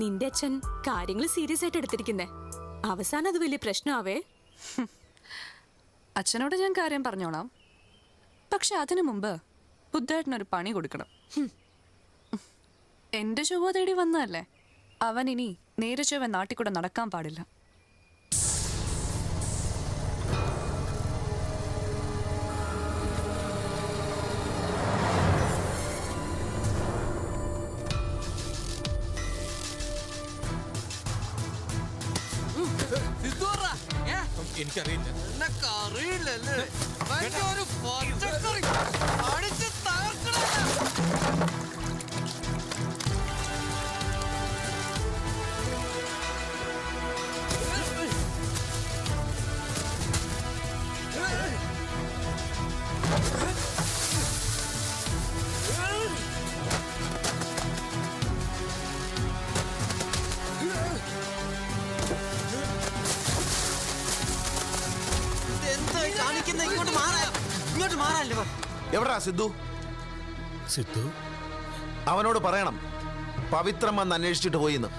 നിന്റെ അച്ഛൻ കാര്യങ്ങൾ സീരിയസ് ആയിട്ട് എടുത്തിരിക്കുന്നേ. അവസാനം അത് വലിയ പ്രശ്നമാവേ. അച്ഛനോട് ഞാൻ കാര്യം പറഞ്ഞോളാം. പക്ഷെ അതിനു മുമ്പ് ബുദ്ധേട്ടനൊരു പണി കൊടുക്കണം. എന്റെ ചൊവ്വ തേടി വന്നതല്ലേ, അവൻ ഇനി നേരെ ചൊവ്വ നാട്ടിൽ കൂടെ നടക്കാൻ പാടില്ല. എനിക്കറിയില്ല. എവിടാ സിദ്ധു? സിദ്ധു അവനോട് പറയണം പവിത്രം വന്ന് അന്വേഷിച്ചിട്ട് പോയിന്ന്.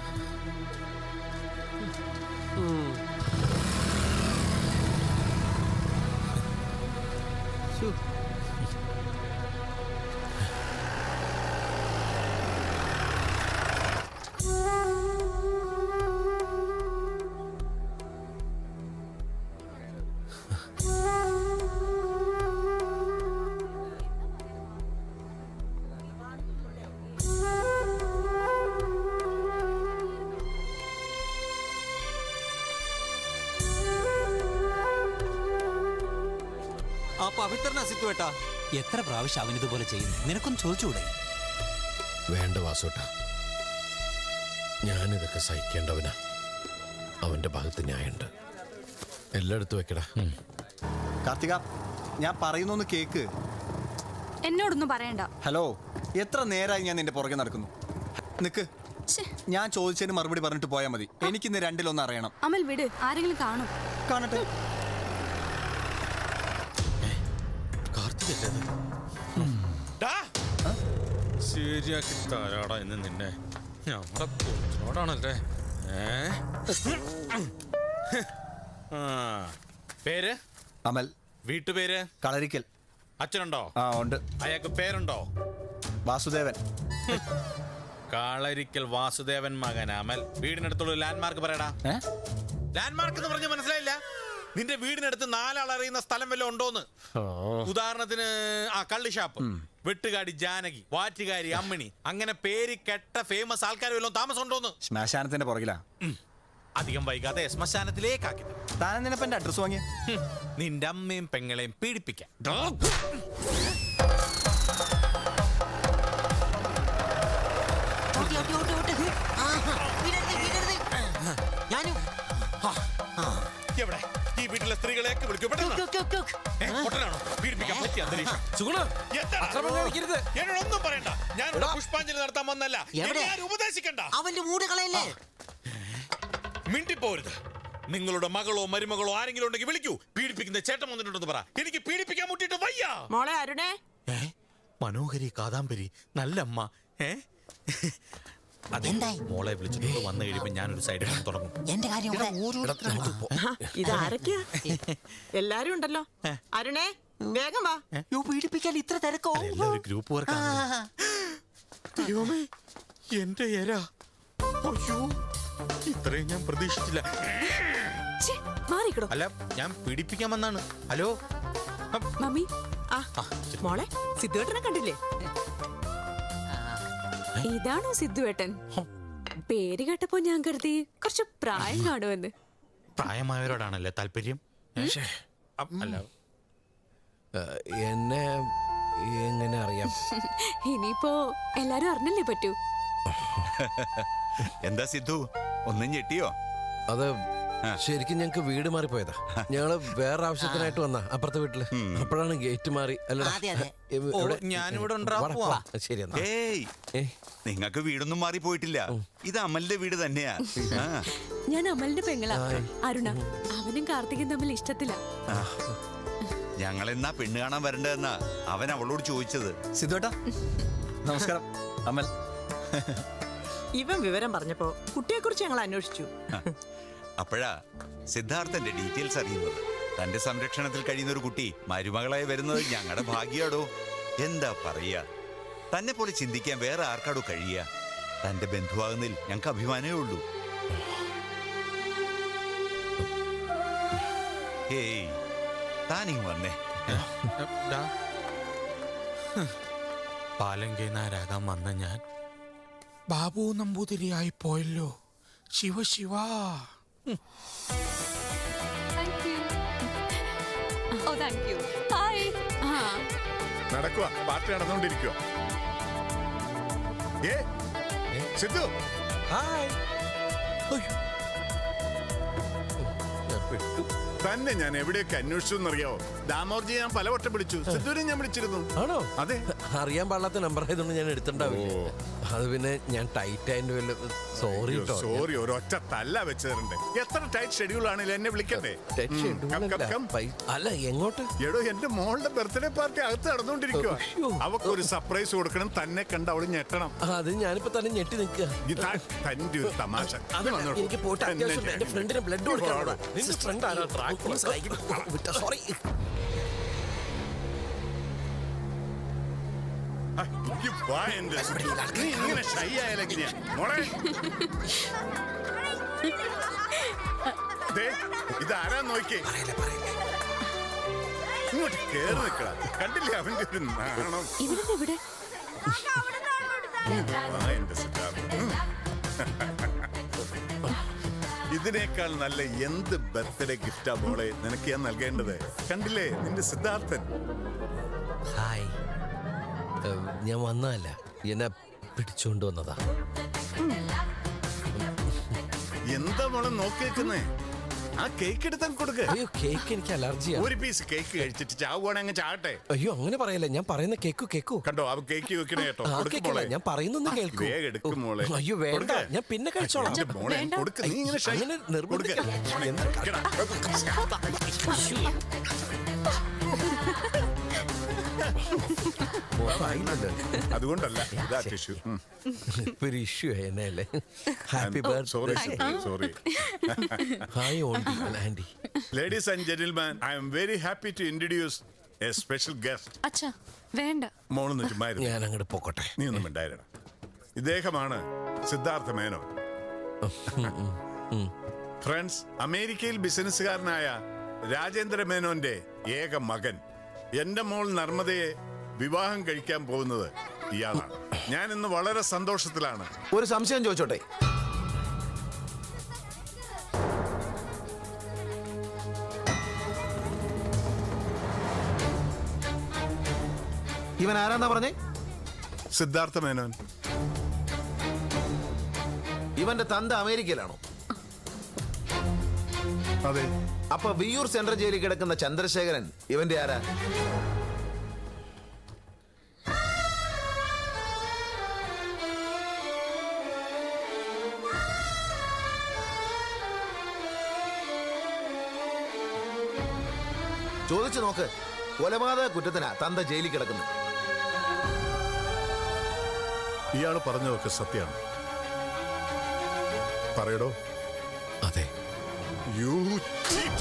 ആ പവിത്രനാ സിത്തുവേട്ടാ. എത്ര പ്രാവശ്യം അവനിതുപോലെ ചെയ്യുന്നു? നിനക്കൊന്ന് ചോദിച്ചുകൂടെ? വേണ്ട വാസോട്ട, ഞാനിതൊക്കെ സഹിക്കേണ്ടവനാ. അവന്റെ ഭാഗത്ത് ന്യായമുണ്ട്. എല്ലായിടത്തും വെക്കടാ. കാർത്തിക, ഞാൻ പറയുന്നൊന്ന് കേക്ക്. എന്നോടൊന്നും പറയണ്ട. ഹലോ, എത്ര നേരമായി ഞാൻ നിന്റെ പുറകെ നടക്കുന്നു. നിക്ക്, ഞാൻ ചോദിച്ചതിന് മറുപടി പറഞ്ഞിട്ട് പോയാൽ മതി. എനിക്കിന്ന് രണ്ടിലൊന്ന് അറിയണം. അമൽ വിട്, ആരെങ്കിലും കാണും. കാണട്ടെ. ശരിയാക്കി തരാടാ എന്ന് നിന്നെ. ഞമ്മടെ കൊച്ചോടാണല്ലേ. പേര്? അമൽ. വീട്ടുപേര്? കളരിക്കൽ. അച്ഛനുണ്ടോ? ആ ഉണ്ട്. അയാൾക്ക് പേരുണ്ടോ? വാസുദേവൻ. കളരിക്കൽ വാസുദേവൻ മകൻ അമൽ. വീടിനടുത്തുള്ള ലാൻഡ്മാർക്ക് പറയടാ. ലാൻഡ്മാർക്ക് എന്ന് പറഞ്ഞ് മനസ്സിലായില്ല? നിന്റെ വീടിനടുത്ത് 4 ആൾ അറിയുന്ന സ്ഥലം വല്ലതും ഉണ്ടോന്ന്. ഉദാഹരണത്തിന് ആ കള്ളി ഷാപ്പ്, വെട്ടുകാടി ജാനകി, വാറ്റുകാരി അമ്മിണി, അങ്ങനെ പേര് കെട്ട ഫേമസ് ആൾക്കാർ വല്ലതും താമസം ഉണ്ടോന്ന്. ശ്മശാനത്തിന്റെ പുറകിലാ. അധികം വൈകാതെ ശ്മശാനത്തിലേക്കാക്കി. താനെന്തിനപ്പം എന്റെ അഡ്രസ് വാങ്ങിയ? നിന്റെ അമ്മയും പെങ്ങളെയും പീഡിപ്പിക്കാൻ. എവിടെ ഈ വീട്ടിലെ സ്ത്രീകളെയൊക്കെ വിളിക്കും. പീഡിപ്പിക്കാൻ പറ്റിയ അന്തരീക്ഷം. എന്നോടൊന്നും പറയണ്ട. ഞാനിവിടെ പുഷ്പാഞ്ജലി നടത്താൻ വന്നല്ല. ഉപദേശിക്കണ്ട. അവന്റെ മൂട് കളയല്ലേ. മിണ്ടിപ്പോരുത്. നിങ്ങളുടെ മകളോ മരുമകളോ ആരെങ്കിലും ഉണ്ടെങ്കിൽ വിളിക്കൂ. പീഡിപ്പിക്കുന്ന ചേട്ടൻ വന്നിട്ടുണ്ടെന്ന് പറ. എനിക്ക് പീഡിപ്പിക്കാൻ മുട്ടിട്ട് വയ്യ. മോളെ അരുണേ. മനോഹരി കാദാംബരി നല്ലമ്മ. മോളെ വിളിച്ചിട്ട് വന്നു കഴിയുമ്പോ ഞാനൊരു സൈഡിൽ തുടങ്ങും. എന്റെ കാര്യം ഇതാരൊക്കെയാ? എല്ലാരും ഉണ്ടല്ലോ. അരുണേ, വേഗം വാ. പീഡിപ്പിക്കാൻ ഇത്ര തിരക്കോ? ഗ്രൂപ്പ് വർക്കാണ്. ദൈവമേ, എന്റെ ഏരാ. അയ്യോ, ഇത്രയും ഞാൻ പ്രതീക്ഷിച്ചില്ല. അല്ല, ഞാൻ പീഡിപ്പിക്കാൻ വന്നാണ്. Hello mummy. മോളെ, സിദ്ധുവേട്ടനെ കണ്ടില്ലേ? ഇതാണോ സിദ്ധുവേട്ടൻ? പേര് കേട്ടപ്പോ ഞാൻ കരുതി കുറച്ച് പ്രായം കാണുമെന്ന്. പ്രായമായവരോടാണല്ലേ താല്പര്യം? അല്ല, എന്നെ എങ്ങനെ അറിയാം? ഇനിയിപ്പോ എല്ലാരും അറിഞ്ഞല്ലേ പറ്റൂ. എന്താ സിദ്ധു, ഒന്നും ഞെട്ടിയോ? അത് ശരിക്കും ഞങ്ങക്ക് വീട് മാറിപ്പോയതാ. ഞങ്ങള് വേറെ ആവശ്യത്തിനായിട്ട് വന്നാ അപ്പുറത്തെ വീട്ടില്. അപ്പോഴാണ് ഗേറ്റ് മാറി. ശരി, നിങ്ങക്ക് വീടൊന്നും മാറി പോയിട്ടില്ല. ഇത് അമലിന്റെ വീട് തന്നെയാ. ഞാൻ അമലിന്റെ പെങ്ങളാ അരുണ. അവനും കാർത്തികൻ തമ്മിൽ ഇഷ്ടത്തില. ഞങ്ങൾ എന്നാ പെണ്ണ് കാണാൻ വരണ്ടെന്നാ അവൻ അവളോട് ചോദിച്ചത്. സിദ്ധുവേട്ടാ നമസ്കാരം. അമൽ. ഇവൻ വിവരം പറഞ്ഞപ്പോ കുട്ടിയെ കുറിച്ച് ഞങ്ങൾ അന്വേഷിച്ചു. അപ്പോഴാ സിദ്ധാർത്ഥന്റെ ഡീറ്റെയിൽസ് അറിയുന്നത്. തന്റെ സംരക്ഷണത്തിൽ കഴിയുന്ന ഒരു കുട്ടി മരുമകളായി വരുന്നത് ഞങ്ങളുടെ ഭാഗ്യാടോ. എന്താ പറയാ, തന്നെ പോലെ ചിന്തിക്കാൻ വേറെ ആർക്കാടോ കഴിയുക. തന്റെ ബന്ധുവാകുന്നതിൽ ഞങ്ങൾക്ക് അഭിമാനമേ ഉള്ളൂ. ഏയ്, താനിങ് വന്നേ. പാലങ്കേനാരാകാൻ വന്ന ഞാൻ ബാബു നമ്പൂതിരിയായി പോയല്ലോ. ശിവ ശിവ. ഹായ്. നടക്കുക, പാർട്ടി നടന്നുകൊണ്ടിരിക്കുക. സിദ്ധു, ഹായ്. തന്നെ ഞാൻ എവിടെയൊക്കെ അന്വേഷിച്ചു എന്നറിയാവോ? ദാമോർജി ഞാൻ പലവട്ടം വിളിച്ചു, സിദ്ധുവിനെ ഞാൻ വിളിച്ചിരുന്നു. ആണോ? അതെ. അറിയാൻ പാടാത്ത നമ്പർ ആയതുകൊണ്ട് ഞാൻ എടുത്തിട്ടുണ്ടാവില്ല. അത് പിന്നെ ഞാൻ ടൈറ്റ് ആയതിന്റെ വല്ല സോറി കേട്ടോ. സോറി, ഒരൊറ്റ തല്ല വെച്ചേരണ്ടേ. എത്ര ടൈറ്റ് ഷെഡ്യൂൾ ആണെങ്കിലും എന്നെ വിളിക്കണ്ടേ? അല്ല, എങ്ങോട്ട്? എടോ, എന്റെ മോളുടെ ബർത്ത്ഡേ പാർട്ടി അകത്ത് നടന്നുകൊണ്ടിരിക്കുക. അവക്കൊരു സർപ്രൈസ് കൊടുക്കണം. തന്നെ കണ്ട് അവള് ഞെട്ടണം. അത് ഞാനിപ്പോ തന്നെ ഞെട്ടി നിൽക്കുക. തന്റെ ഒരു തമാശ. എനിക്ക് പോയിട്ട് അത്യാവശ്യം എന്റെ ഫ്രണ്ടിന് ബ്ലഡ് കൊടുക്കണം. സോറി. നീ ഇങ്ങനെ ഷൈ ആയാലെങ്ങനെയാ മോളെ? ഇതാരാ നോക്കിയേ? ഇങ്ങോട്ട് കേറി നിൽക്കടാ. കണ്ടില്ലേ അവന്റെ ഒരു നാണം? എന്റെ സിദ്ധാർത്ഥം, ഇതിനേക്കാൾ നല്ല എന്ത് ബർത്ത്ഡേ ഗിഫ്റ്റാ മോളെ നിനക്ക് ഞാൻ നൽകേണ്ടത്? കണ്ടില്ലേ നിന്റെ സിദ്ധാർത്ഥൻ? ഹായ്. ഞാൻ വന്നതല്ല, എന്നെ പിടിച്ചുകൊണ്ട് വന്നതാ. എന്താ മോളെ നോക്കി വെക്കുന്നേ? ആ കേക്ക് എടുത്താൽ കൊടുക്ക. അയ്യോ, കേക്ക് എനിക്ക് അലർജിയാണ്. ഒരു പീസ് കേക്ക് കഴിച്ചിട്ട് ചാവുകയാണെ അങ്ങ് ചാട്ടെ. അയ്യോ, അങ്ങനെ പറയല്ലേ. ഞാൻ പറയുന്ന കേക്കു. കണ്ടോ, അവ കേക്ക് വെക്കണേ കേട്ടോ. ഞാൻ പറയുന്നൊന്ന് കേൾക്കൂ. വേഗം എടുക്കും മോളെ. അയ്യോ വേണ്ട, ഞാൻ പിന്നെ കഴിച്ചോളാം. മോളെ കൊടുക്ക്. നീ ഇങ്ങനെ ഷൈ അങ്ങനെ നിർബന്ധിക്കല്ല. അതുകൊണ്ടല്ല, ഇതാ ടിഷ്യൂ. ഒരു ഇഷ്യൂ എന്നല്ലേ. Happy sorry sorry. Hi aunty. Ladies and gentlemen, I am very happy to introduce a special guest. അച്ഛാ വേണ്ട. മോളൊന്ന് ചുമ്മായിരുന്നു. ഞാൻ അങ്ങോട്ട് പോക്കട്ടെ. നീ ഒന്നും ഉണ്ടായിരണം. ഇദ്ദേഹമാണ് സിദ്ധാർത്ഥ മേനോൻ. ഫ്രണ്ട്സ്, അമേരിക്കയിൽ ബിസിനസ്സുകാരനായ രാജേന്ദ്ര മേനോന്റെ ഏക മകൻ. എന്റെ മോൾ നർമ്മദയെ വിവാഹം കഴിക്കാൻ പോകുന്നത് ഇയാളാണ്. ഞാൻ ഇന്ന് വളരെ സന്തോഷത്തിലാണ്. ഒരു സംശയം ചോദിച്ചോട്ടെ? ഇവൻ ആരാന്നാ പറഞ്ഞേ? സിദ്ധാർത്ഥ മേനോൻ. ഇവന്റെ തന്ത അമേരിക്കയിലാണോ? അതെ. അപ്പൊ വിയൂർ സെൻട്രൽ ജയിലിൽ കിടക്കുന്ന ചന്ദ്രശേഖരൻ ഇവന്റെ ആരാ? ചോദിച്ചു നോക്ക്. കൊലപാതക കുറ്റത്തിനാ തന്ത ജയിലിൽ കിടക്കുന്നത്. ഇയാൾ പറഞ്ഞതൊക്കെ സത്യമാണ്. പറയടോ. അതെ. You cheat.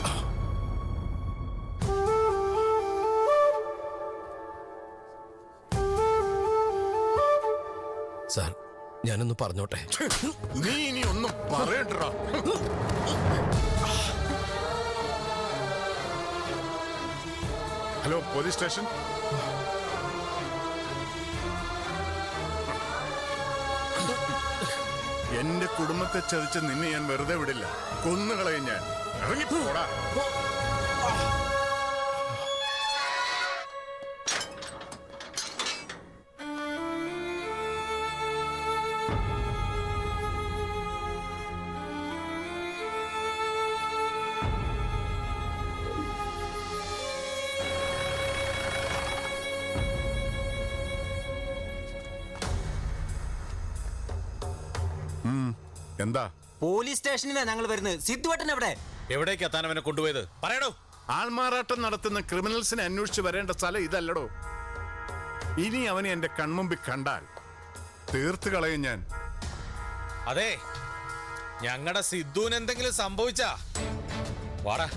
സാർ, ഞാനൊന്ന് പറഞ്ഞോട്ടെ? നീ ഇനി ഒന്നും പറയണ്ട. Hello, police station. എന്റെ കുടുംബത്തെ ചതിച്ച് നിന്നെ ഞാൻ വെറുതെ വിടില്ല. കൊന്നുകളയും ഞാൻ. ഇറങ്ങിപ്പോടാ. എന്താ? പോലീസ് സ്റ്റേഷനിലാ ഞങ്ങൾ വരുന്നത്. സിദ്ധുവേട്ടൻ എവിടെ? എവിടേക്ക് എത്താൻ അവനെ കൊണ്ടുപോയത്? പറയടോ. ആൾമാറാട്ടം നടത്തുന്ന ക്രിമിനൽസിനെ അന്വേഷിച്ച് വരേണ്ട സ്ഥലം ഇതല്ലടോ. ഇനി അവനെ എന്റെ കൺമുമ്പിൽ കണ്ടാൽ തീർത്ത് കളയും ഞാൻ. അതെ, ഞങ്ങളുടെ സിദ്ധുവിന് എന്തെങ്കിലും സംഭവിച്ചാ വാടാ.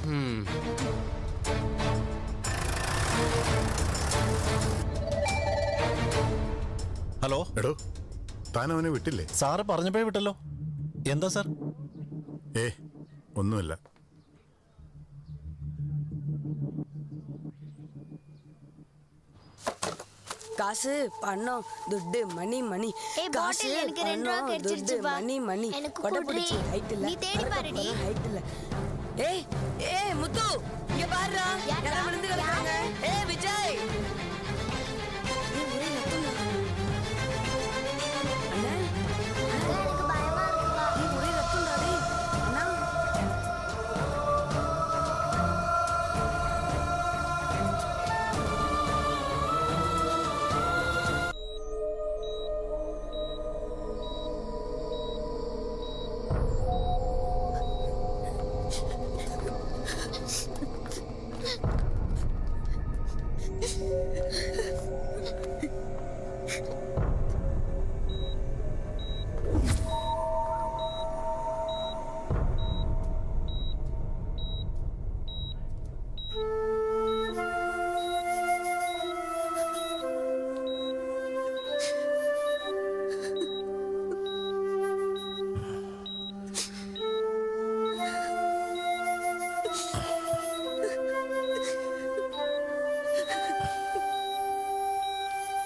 ഹലോ എടോ, താൻ അവനെ വിട്ടില്ലേ? സാറ് പറഞ്ഞപ്പോഴേ വിട്ടല്ലോ. എന്താ സാർ? ഒന്നുമില്ല. காசு பணம் துட்டு மணி மணி காசு பணம் துட்டு மணி மணி கொடை பிடிச்சி ஹைட் இல்ல ஹைட் இல்ல. ஏய் ஏய் முத்து இங்க பாருடா, யாரோ விழுந்து கிடக்குறாங்க. ஏய் விஜய், ஒரே நத்துனா அண்ணா, எனக்கு பயமா இருக்குப்பா. நீ ஒரே நத்துனா டேய் அண்ணா.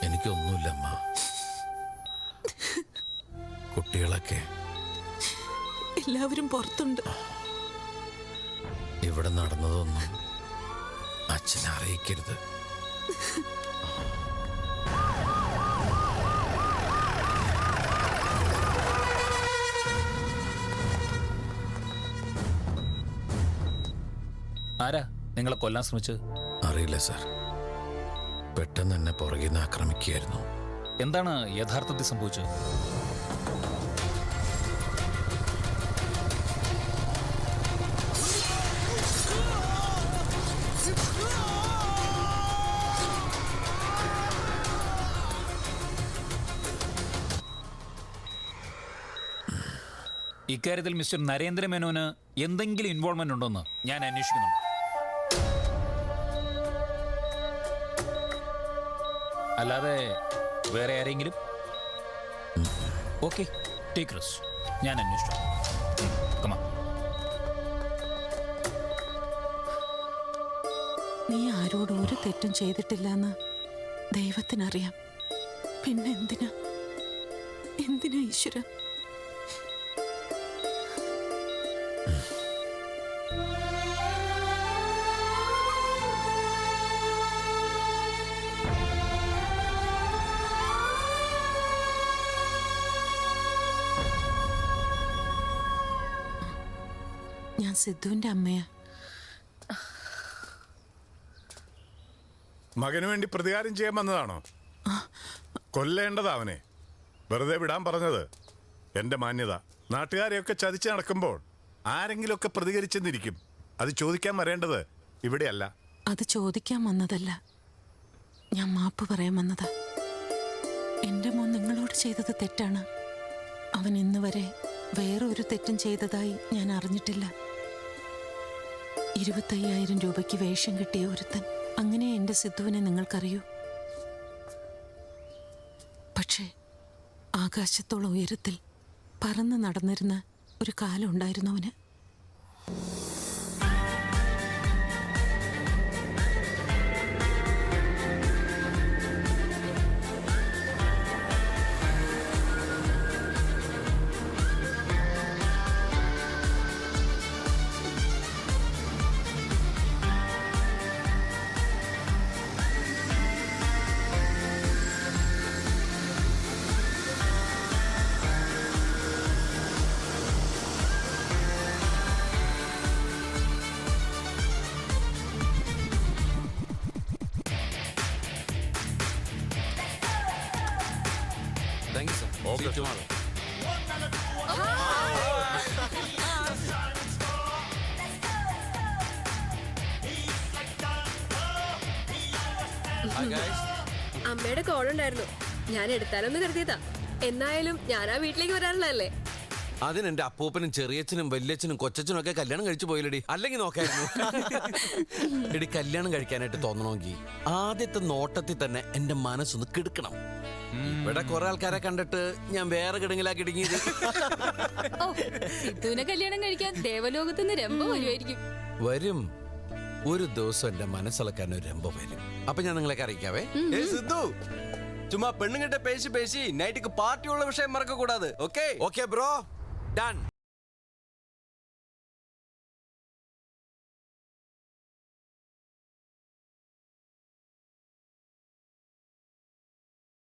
എനിക്കൊന്നുമില്ലമ്മ. കുട്ടികളൊക്കെ എല്ലാവരും പുറത്തുണ്ട്. ഇവിടെ നടന്നതൊന്നും അച്ഛനെ അറിയിക്കരുത്. ആരാ നിങ്ങളെ കൊല്ലാൻ ശ്രമിച്ചത്? അറിയില്ല സാർ. പെട്ടെന്ന് എന്നെ പുറകിൽ നിന്ന് ആക്രമിക്കുകയായിരുന്നു. എന്താണ് യഥാർത്ഥത്തിൽ സംഭവിച്ചത്? ഇക്കാര്യത്തിൽ മിസ്റ്റർ നരേന്ദ്ര മേനോന് എന്തെങ്കിലും ഇൻവോൾവ്മെന്റ് ഉണ്ടോന്ന് ഞാൻ അന്വേഷിക്കുന്നുണ്ട്. അല്ലാതെ വേറെ ആരെങ്കിലും? Okay, take rest. ഞാൻ അന്വേഷിച്ചു. കമാ. നീ ആരോടും ഒരു തെറ്റും ചെയ്തിട്ടില്ലെന്ന് ദൈവത്തിനറിയാം. പിന്നെ എന്തിനാ ഈശ്വര? ഞാൻ സിദ്ധുവിന്റെ അമ്മയാ. മകന് വേണ്ടി പ്രതികാരം ചെയ്യാൻ വന്നതാണോ? കൊല്ലേണ്ടതാ അവനെ. വെറുതെ വിടാൻ പറഞ്ഞത് എന്റെ മാന്യത. നാട്ടുകാരെയൊക്കെ ചതിച്ച് നടക്കുമ്പോൾ ആരെങ്കിലുമൊക്കെ പ്രതികരിച്ചെന്നിരിക്കും. അത് ചോദിക്കാൻ വരേണ്ടത് ഇവിടെയല്ല. അത് ചോദിക്കാൻ വന്നതല്ല, ഞാൻ മാപ്പ് പറയാൻ വന്നതാ. എന്റെ മോൻ നിങ്ങളോട് ചെയ്തത് തെറ്റാണ്. അവൻ ഇന്ന് വരെ വേറെ ഒരു തെറ്റും ചെയ്തതായി ഞാൻ അറിഞ്ഞിട്ടില്ല. 25,000 രൂപയ്ക്ക് വേഷം കിട്ടിയ ഒരുത്തൻ. അങ്ങനെ എന്റെ സിദ്ധുവിനെ നിങ്ങൾക്കറിയൂ. പക്ഷേ ആകാശത്തോളം ഉയരത്തിൽ പറന്ന് നടന്നിരുന്ന ഒരു കാലം ഉണ്ടായിരുന്നു അവന്. അമ്മയുടെ കോൾ ഉണ്ടായിരുന്നു, ഞാൻ എടുത്താലൊന്ന് കരുതിയതാ. എന്നായാലും ഞാൻ ആ വീട്ടിലേക്ക് വരാനുള്ളതല്ലേ. അതിനെന്റെ അപ്പൂപ്പനും ചെറിയച്ഛനും വല്യച്ഛനും കൊച്ചച്ഛനും ഒക്കെ കല്യാണം കഴിച്ചു പോയില്ലടി, അല്ലെങ്കിൽ നോക്കായിരുന്നു. എടി, കല്യാണം കഴിക്കാനായിട്ട് തോന്നണമെങ്കിൽ ആദ്യത്തെ നോട്ടത്തിൽ തന്നെ എന്റെ മനസ്സൊന്ന് കിടക്കണം. ഇവിടെ കുറെ ആൾക്കാരെ കണ്ടിട്ട് ഞാൻ വേറെ കിടങ്ങിലാ കിടങ്ങിയത്. സിദ്ധുവിനെ കല്യാണം കഴിക്കാൻ ദേവലോകത്തുനിന്ന് രംഭ വരുമായിരിക്കും. വരും, ഒരു ദിവസം എന്റെ മനസ്സിളക്കാൻ ഒരു രംഭം വരും. അപ്പൊ ഞാൻ നിങ്ങളെ അറിയിക്കാവേ. സിദ്ധു ചുമ്മാ പെണ്ണുങ്ങിட்ட பேசி நைட்டுக்கு பார்ட்டி உள்ள விஷயம் மறக்க கூடாது. Okay okay bro, done.